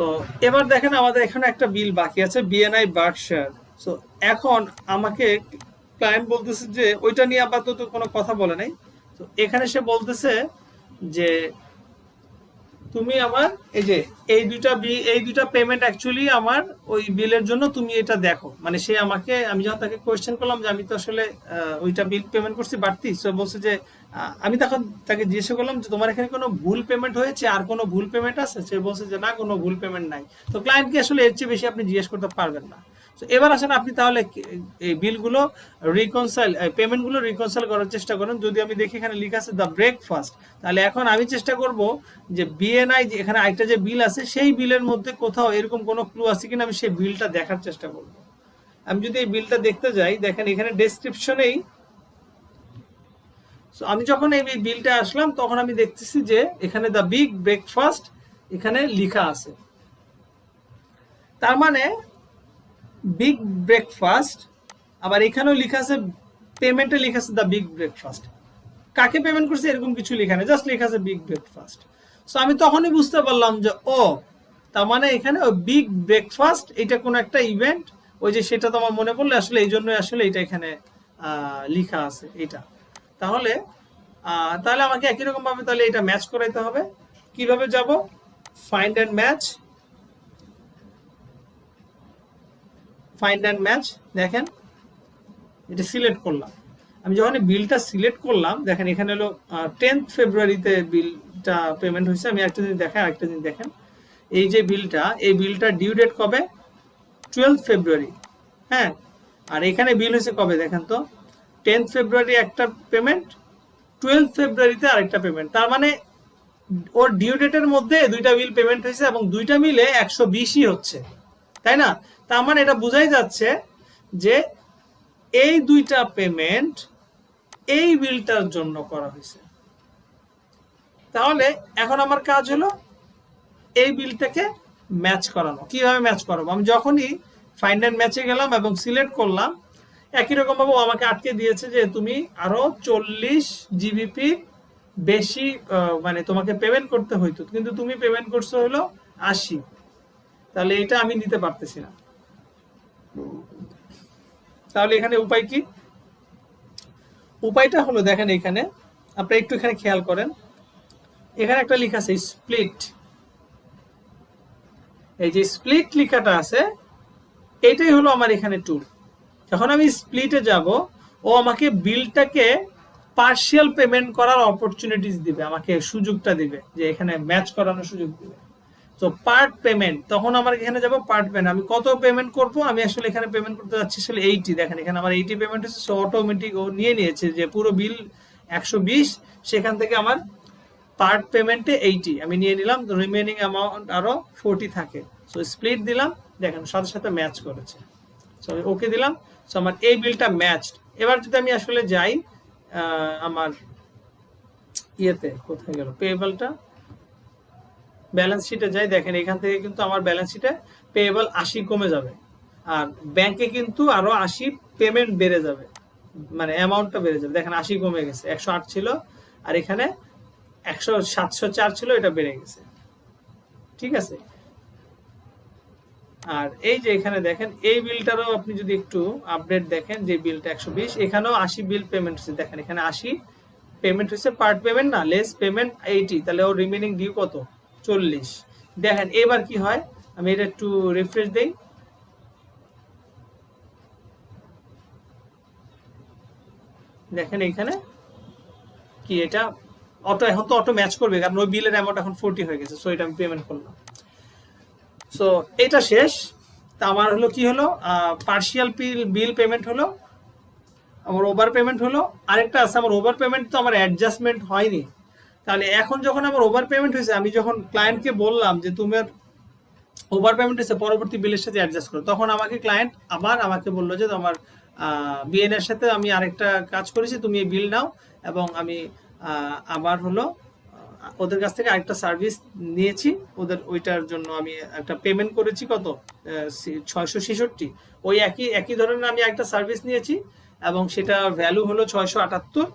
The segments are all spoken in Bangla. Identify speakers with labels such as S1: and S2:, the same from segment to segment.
S1: তো এবার দেখেন আমাদের এখানে একটা বিল বাকি আছে, বিএনআই বার্কশায়ার। সো এখন আমাকে ক্লায়েন্ট বলতেছে যে ওইটা নিয়ে আপাতত কোনো কথা বলে নাই। তো এখানে সে বলতেছে যে তুমি আমার এই যে এই দুইটা পেমেন্ট অ্যাকচুয়ালি আমার ওই বিলের জন্য, তুমি এটা দেখো। মানে সে আমাকে, আমি যখন তাকে কোয়েশ্চেন করলাম যে আমি তো আসলে ওইটা বিল পেমেন্ট করছি বাড়তি, সে বলছে যে আমি তখন তাকে জিজ্ঞাসা করলাম যে তোমার এখানে কোনো ভুল পেমেন্ট হয়েছে, আর কোনো ভুল পেমেন্ট আছে? সে বলছে যে না, কোনো ভুল পেমেন্ট নাই। তো ক্লায়েন্টকে আসলে এর চেয়ে বেশি আপনি জিজ্ঞেস করতে পারবেন না। তো এবার আসেন আপনি তাহলে এই বিলগুলো রিকনসাইল, পেমেন্টগুলো রিকনসাইল করার চেষ্টা করেন। যদি আমি দেখি এখানে লেখা আছে দ্য ব্রেকফাস্ট, তাহলে এখন আমি চেষ্টা করব যে বিএনআই যে এখানে আরেকটা যে বিল আছে সেই বিলের মধ্যে কোথাও এরকম কোনো ক্লু আছে কিনা আমি সেই বিলটা দেখার চেষ্টা করব। আমি যদি এই বিলটা দেখতে যাই, দেখেন এখানে ডেসক্রিপশনেই, আমি যখন এই বিলটা আসলাম তখন আমি দেখতেছি যে এখানে দ্য বিগ ব্রেকফাস্ট এখানে লেখা আছে। তার মানে বিগ ব্রেকফাস্ট, আবার এখানেও লেখা আছে, পেমেন্টে লেখা আছে দ্য বিগ ব্রেকফাস্ট। কাকে পেমেন্ট করছে এরকম কিছু লেখা নেই, জাস্ট লেখা আছে বিগ ব্রেকফাস্ট। সো আমি তখনই বুঝতে পারলাম যে ও, তার মানে এখানে বিগ ব্রেকফাস্ট এটা কোন একটা ইভেন্ট, ওই যে সেটা তো আমার মনে পড়লে আসলে এই জন্যই আসলে এটা এখানে লেখা আছে এটা। তাহলে তাহলে আমাকে একই রকম ভাবে তাহলে এটা ম্যাচ করাইতে হবে। কিভাবে যাব? Find and match, find and match. দেখেন এটা সিলেক্ট করলাম। আমি যখন বিলটা সিলেক্ট করলাম, দেখেন এখানে হলো 10th ফেব্রুয়ারিতে বিলটা পেমেন্ট হয়েছে। আমি একটা জিনিস দেখেন, আরেকটা জিনিস দেখেন, এই যে বিলটা, এই বিলটা ডিউ ডেট কবে? 12th ফেব্রুয়ারি। হ্যাঁ, আর এখানে বিল হয়েছে কবে দেখেন তো? 10th ফেব্রুয়ারি একটা পেমেন্ট, 12th ফেব্রুয়ারিতে আরেকটা পেমেন্ট। তার মানে ওর ডিউ ডেটের মধ্যে দুইটা বিল পেমেন্ট হয়েছে এবং দুইটা মিলে 120ই হচ্ছে, তাই না? তার মানে এটা বোঝাই যাচ্ছে যে এই দুইটা পেমেন্ট এই বিলটার জন্য করা হয়েছে। তাহলে এখন আমার কাজ হলো এই বিলটাকে ম্যাচ করানো। কিভাবে ম্যাচ করাবো? আমি যখনই ফাইন্ড অ্যান্ড ম্যাচে গেলাম এবং সিলেক্ট করলাম, একই রকম ভাবে আমাকে আটকে দিয়েছে যে তুমি আরো 40 জিবিপি বেশি মানে তোমাকে পেমেন্ট করতে হইতো, কিন্তু তুমি পেমেন্ট করছো হলো 80। তাহলে এটা আমি নিতে পারতেছি না। তাহলে এখানে উপায় কি? উপায়টা হলো, দেখেন এখানে আপনি একটু এখানে খেয়াল করেন, এখানে একটা লেখা আছে স্প্লিট। এই যে স্প্লিট লেখাটা আছে, এটাই হলো আমার এখানে টুল। যখন আমি স্প্লিটে যাব, ও আমাকে বিলটাকে পার্শিয়াল পেমেন্ট করার অপরচুনিটিস দিবে, আমাকে সুযোগটা দিবে যে এখানে ম্যাচ করানোর সুযোগ দিবে। তো পার্ট পেমেন্ট, তখন আমার এখানে যাব পার্ট পেমেন্ট, আমি কত পেমেন্ট করব? আমি আসলে এখানে পেমেন্ট করতে যাচ্ছি আসলে 80। দেখেন এখানে আমার 80 পেমেন্ট হচ্ছে, সো অটোমেটিক ও নিয়ে নিয়েছে যে পুরো বিল 120, সেখান থেকে আমার পার্ট পেমেন্টে 80 আমি নিয়ে নিলাম, রিমেনিং অ্যামাউন্ট আরো 40 থাকে। সো স্প্লিট দিলাম, দেখেন সাথে সাথে ম্যাচ করেছে। সো আমি ওকে দিলাম। সো আমার এই বিলটা ম্যাচড। এবার যদি আমি আসলে যাই আমার ইয়েতে, কোথায় গেল পেয়েবলটা, ব্যালেন্স শিটে যাই, দেখেন এখান থেকে কিন্তু আমার ব্যালেন্স শিটে পেয়েবল 80 কমে যাবে, আর ব্যাংকে কিন্তু আরো 80 পেমেন্ট বেড়ে যাবে, মানে অ্যামাউন্টটা বেড়ে যাবে। দেখেন 80 কমে গেছে, 108 ছিল আর এখানে 704 ছিল, এটা বেড়ে গেছে। ঠিক আছে। আর এই যে এখানে দেখেন এই বিলটারও আপনি যদি একটু আপডেট দেখেন, যে বিলটা 120, এখানেও 80 বিল পেমেন্ট হচ্ছে। দেখেন এখানে 80 পেমেন্ট হচ্ছে, পার্ট পেমেন্ট না, লেস পেমেন্ট 80, তাহলে ওর রিমেনিং ডিউ কত? 40। দেখেন এবার কি হয়, আমি এটা একটু রিফ্রেশ দেই। দেখেন এখানে কি, এটা অটো, এখন তো অটো ম্যাচ করবে কারণ ওই বিলের অ্যামাউন্ট এখন 40 হয়ে গেছে। সো এটা আমি পেমেন্ট করলাম। সো এটা শেষ। তা আমার হলো কি হলো, পার্শিয়াল বিল পেমেন্ট হলো, আমার ওভার পেমেন্ট হলো। আরেকটা আছে, আমার ওভার পেমেন্ট তো আমার অ্যাডজাস্টমেন্ট হয়নি। তাহলে এখন যখন আমার ওভার পেমেন্ট হয়েছে, আমি যখন ক্লায়েন্টকে বললাম যে তোমার ওভার পেমেন্ট হয়েছে, পরবর্তী বিলের সাথে অ্যাডজাস্ট করো, তখন আমাকে ক্লায়েন্ট আবার আমাকে বললো যে তোমার বিএন এর সাথে আমি আরেকটা কাজ করেছি, তুমি এই বিল নাও। এবং আমি আবার হলো ওদের কাছ থেকে আরেকটা সার্ভিস নিয়েছি, ওদের ওইটার জন্য আমি একটা পেমেন্ট করেছি কত, 666। ওই একই একই ধরনের আমি একটা সার্ভিস নিয়েছি এবং সেটা ভ্যালু হলো 678,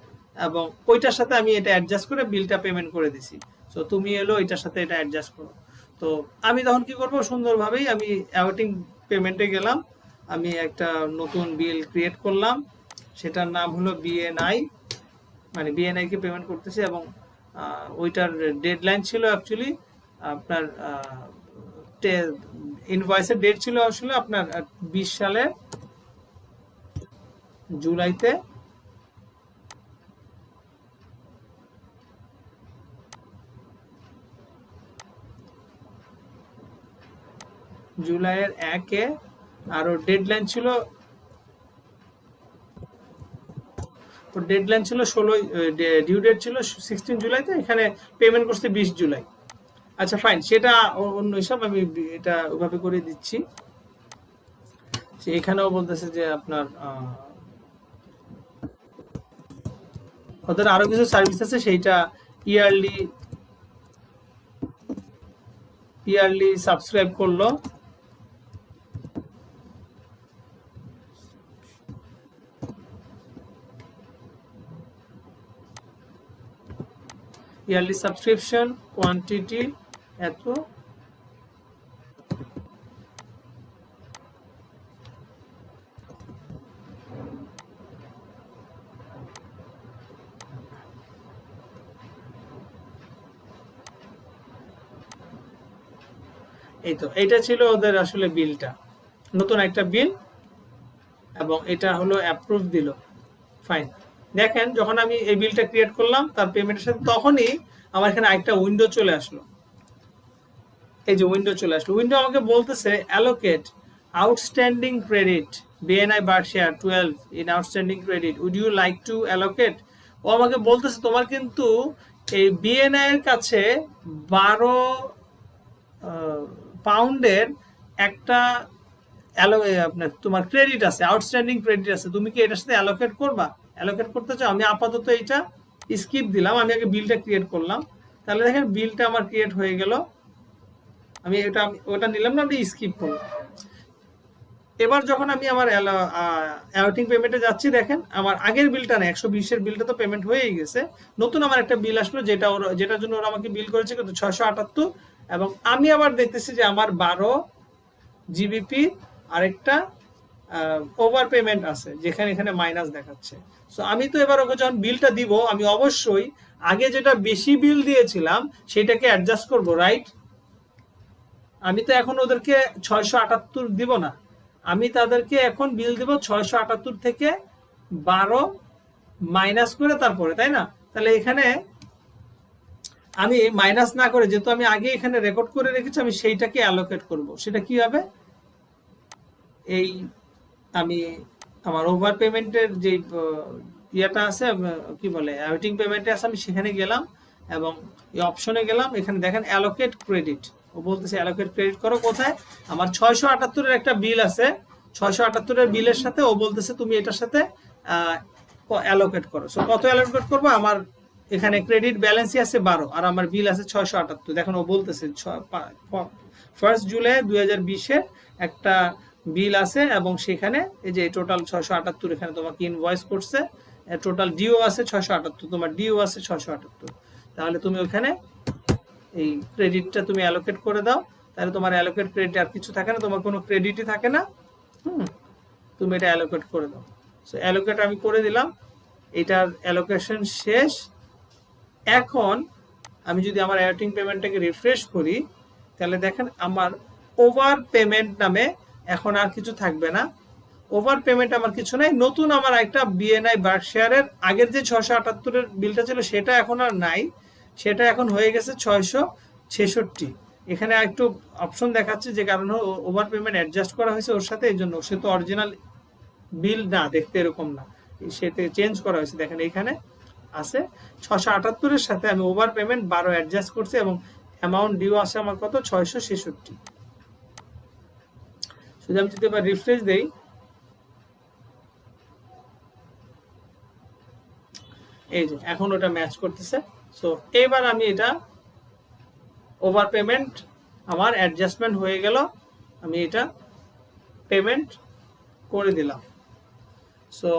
S1: এবং ওইটার সাথে আমি এটা অ্যাডজাস্ট করে বিলটা পেমেন্ট করে দিছি। সো তুমি এলো এটার সাথে এটা অ্যাডজাস্ট করো। তো আমি তখন কি করব, সুন্দরভাবেই আমি অ্যাওয়েটিং পেমেন্টে গেলাম, আমি একটা নতুন বিল ক্রিয়েট করলাম, সেটার নাম হলো বিএনআই, মানে বিএনআই কে পেমেন্ট করতেছি, এবং ওইটার ডেডলাইন ছিল অ্যাকচুয়ালি আপনার ইনভয়েসের ডেট ছিল আসলে আপনার 20 সালের জুলাইতে, জুলাইয়ের 1-এ, আর ওর ডেডলাইন ছিল, ডেডলাইন ছিল 16, ডিউ ডেট ছিল 16 জুলাইতে, এখানে পেমেন্ট করছে 20 জুলাই। আচ্ছা ফাইন, সেটা অন্য হিসাব, আমি এটা ওভাবে করে দিচ্ছি। এখানেও বলতেছে যে আপনার ওদের আরো কিছু সার্ভিস আছে, সেইটা ইয়ারলি সাবস্ক্রাইব করলো, ইয়ারলি সাবস্ক্রিপশন কোয়ান্টিটি এত, এই তো এইটা ছিল ওদের আসলে বিলটা, নতুন একটা বিল, এবং এটা হলো অ্যাপ্রুভ দিল। ফাইন, দেখেন যখন আমি এই বিলটা ক্রিয়েট করলাম তার পেমেন্টের সাথে, তখনই আমার এখানে একটা উইন্ডো চলে আসলো, এই যে উইন্ডো চলে আসলো। উইন্ডো আমাকে বলতেছে allocate outstanding credit BNI Berkshire 12 in outstanding credit, would you like to allocate. ও আমাকে বলতেছে তোমার কিন্তু এই বিএনআই এর কাছে 12 পাউন্ডের একটা আপনার তোমার ক্রেডিট আছে, আউটস্ট্যান্ডিং ক্রেডিট আছে, তুমি কি এটার সাথে অ্যালোকেট করবা? অ্যালোকেট করতে চাও? আমি আপাতত এটা স্কিপ দিলাম, আমি আগে বিলটা ক্রিয়েট করলাম। তাহলে দেখেন বিলটা আমার ক্রিয়েট হয়ে গেল, আমি ওটা নিলাম না, আমি স্কিপ করলাম। এবার যখন আমি আমার অ্যাওয়েটিং পেমেন্টে যাচ্ছি, দেখেন আমার আগের বিলটা না, 120-এর বিলটা তো পেমেন্ট হয়েই গেছে, নতুন আমার একটা বিল আসলো, যেটার জন্য ওরা আমাকে বিল করেছে কিন্তু 678, এবং আমি আবার দেখতেছি যে আমার 12 জিবিপি আরেকটা ওভার পেমেন্ট আছে, যেখানে এখানে মাইনাস দেখাচ্ছে। সো আমি তো এবার ওকে যখন বিলটা দিব, আমি অবশ্যই আগে যেটা বেশি বিল দিয়েছিলাম সেটাকে অ্যাডজাস্ট করব, রাইট? আমি তো এখন ওদেরকে 678 দিব না, আমি তাদেরকে এখন বিল দিব 678 থেকে 12 মাইনাস করে তারপরে, তাই না? তাহলে এখানে আমি মাইনাস না করে, যেহেতু আমি আগে এখানে রেকর্ড করে রেখেছি, আমি সেইটাকে অ্যালোকেট করব। সেটা কি হবে? এই আমি আমার ওভার পেমেন্টের যে ইয়েটা আছে, কি বলে অ্যাওয়েটিং পেমেন্টে আছে, আমি সেখানে গেলাম এবং এই অপশনে গেলাম, এখানে দেখেন অ্যালোকেট ক্রেডিট, ও বলতেছে অ্যালোকেট ক্রেডিট করো। কোথায়? আমার 678-এর একটা বিল আছে, 678-এর বিলের সাথে ও বলতেছে তুমি এটার সাথে অ্যালোকেট করো। সো কত অ্যালোকেট করবো? আমার এখানে ক্রেডিট ব্যালেন্সই আছে 12, আর আমার বিল আছে 678। দেখেন ও বলতেছে 1 জুলাই 2020-এর একটা বিল আছে, এবং সেখানে এই যে টোটাল 678 এখানে তোমাকে ইনভয়েস করছে, টোটাল ডিও আছে 678, তোমার ডিও আছে 678। তাহলে তুমি ওখানে এই ক্রেডিটটা তুমি অ্যালোকেট করে দাও, তাহলে তোমার অ্যালোকেট ক্রেডিট আর কিছু থাকে না, তোমার কোনো ক্রেডিটই থাকে না। তুমি এটা অ্যালোকেট করে দাও। সো অ্যালোকেট আমি করে দিলাম, এটার অ্যালোকেশন শেষ। এখন আমি যদি আমার অ্যাওয়েটিং পেমেন্টটাকে রিফ্রেশ করি, তাহলে দেখেন আমার ওভার পেমেন্ট নামে এখন আর কিছু থাকবে না। ওভার পেমেন্ট আমার কিছু নাই, নতুন আমার একটা বিএনআই বার্কশায়ারের আগের যে 678-এর বিলটা ছিল সেটা এখন আর নাই, সেটা এখন হয়ে গেছে 666। এখানে একটু অপশন দেখাচ্ছে, যে কারণে ওভার পেমেন্ট অ্যাডজাস্ট করা হয়েছে ওর সাথে, এই জন্য সে তো অরিজিনাল বিল না, দেখতে এরকম না, সেটা চেঞ্জ করা হয়েছে। দেখেন এখানে আছে 678-এর সাথে আমি ওভার পেমেন্ট 12 অ্যাডজাস্ট করছি, এবং অ্যামাউন্ট ডিউ আছে আমার কত? 666। শুধু আমি যদি এবার রিফ্রেশ দেই, এই যে এখন ওটা ম্যাচ করতেছে। সো এবার আমি এটা ওভার পেমেন্ট আমার অ্যাডজাস্টমেন্ট হয়ে গেল, আমি এটা পেমেন্ট করে দিলাম। সো